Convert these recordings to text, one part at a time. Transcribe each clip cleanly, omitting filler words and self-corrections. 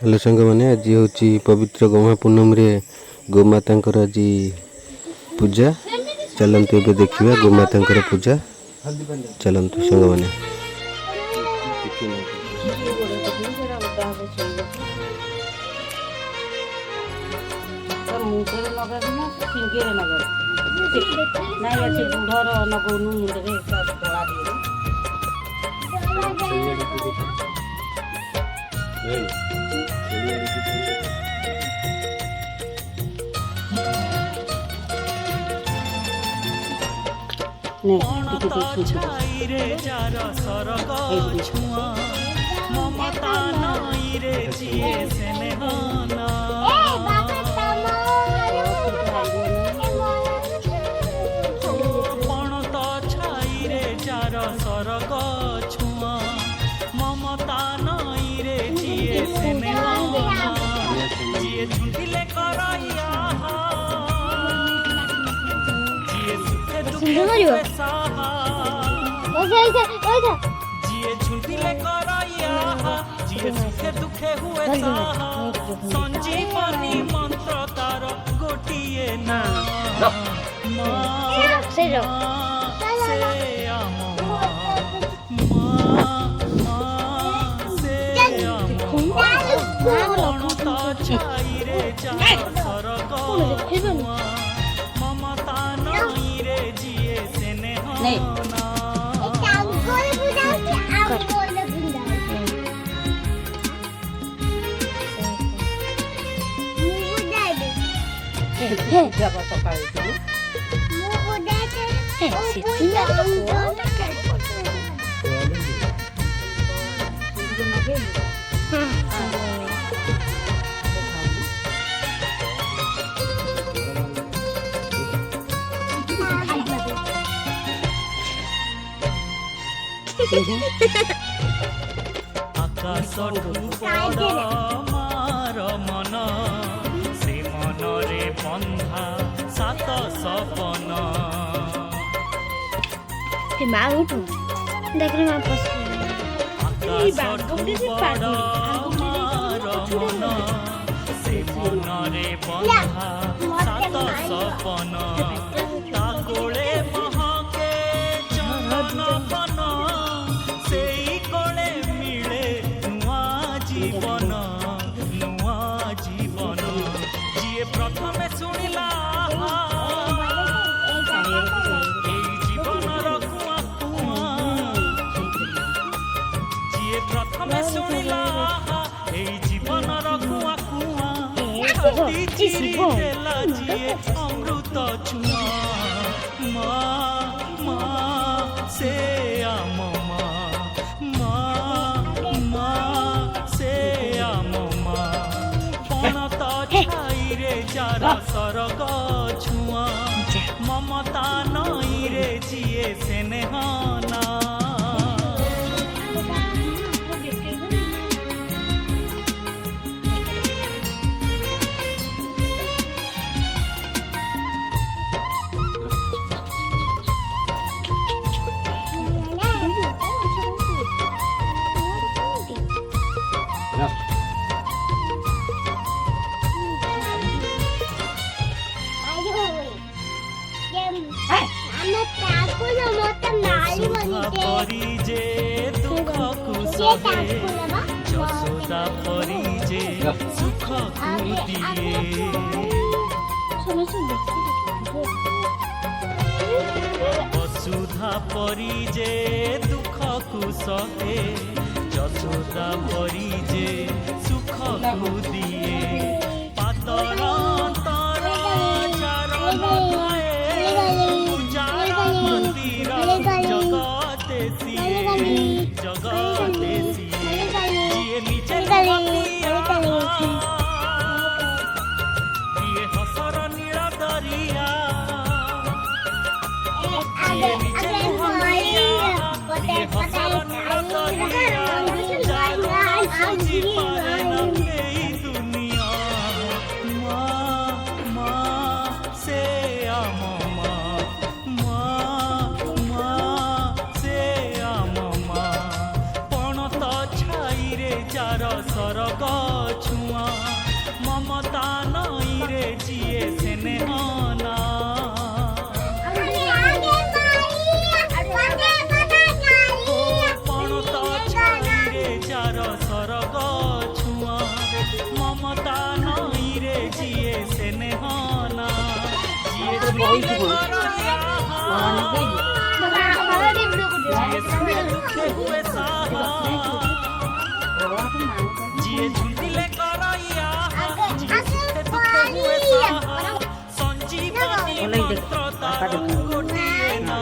Hello सांग मैंने आज हूँ पवित्र गौमा पूनम रे गोमाता आज पूजा चलतु ए देखा गोमाता पूजा चलतु सांग मैंने ममता नई रे जिए स्नेहना पणत छाई रे जार सरग छुआ ममता नई रे जिए स्नेहना जिए झुंटिले करैया जिए सुखे दुखे सहा जिए झुंटिले करैया जिए सुखे दुखे हुए सहा संजीवनी मंत्र तार गोटिए ना से छाई रे सरग ममता नई रे जिए स्नेहना आकाश बड़ मार मन से मन रे बंधा सात सपन आकाश बड़ मार मन से मन रे बंधा सात सपन ताकोले महके चंदन बन जीवन जी प्रथम शुणिला जीवन जी प्रथम शुणिला जीवन रुआ कुआ जी अमृत छुआ माँ से आम जार सरग छुआ ममता नई रे जिए स्नेहना परिजे दुख कुशे यशोदा परिजे सुख दिए वसुधा परिजे दुख कुशे यशोदा परिजे सुख दिए पातर हसर नील दरिया हसर नील दरिया दुनिया माँ से आम सरग छु जिए झुंडिले करैया संजीवनी मंत्र तारू गोटिए ना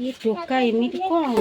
ये टोका एमिति कौन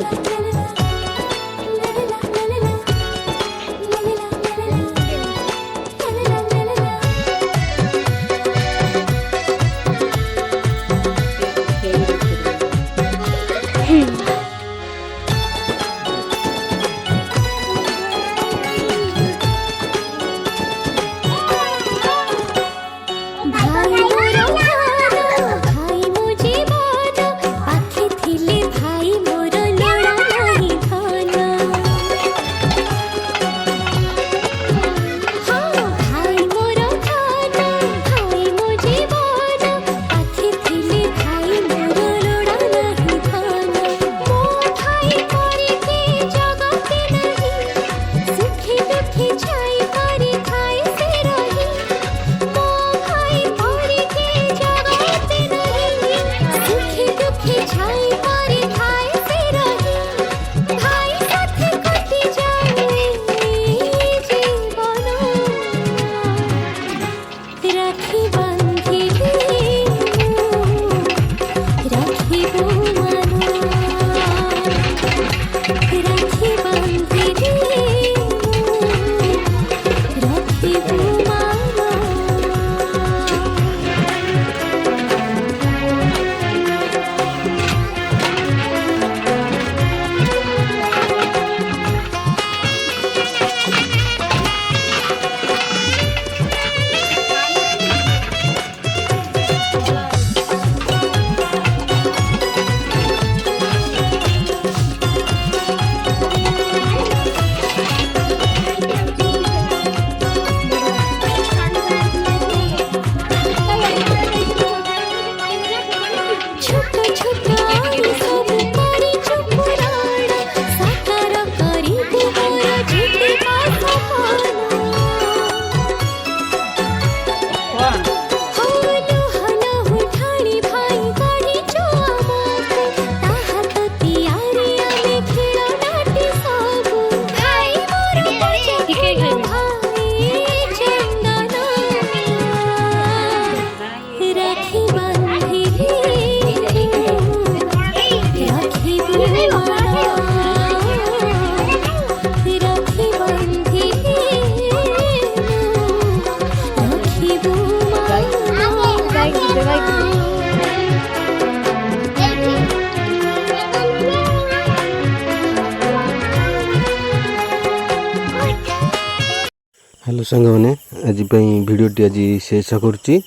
हेलो सांग मैंने आज भिडटी आज शेष करुच्ची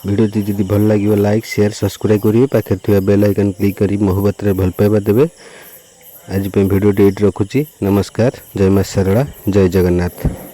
भिडटी जदि भल लगे लाइक शेयर सब्सक्राइब करेंगे पाखे थी बेल आइकन क्लिक कर मो बात भल पाइबा देवे। आज भिडटी ये रखुची। नमस्कार। जय मां शारदा। जय जगन्नाथ।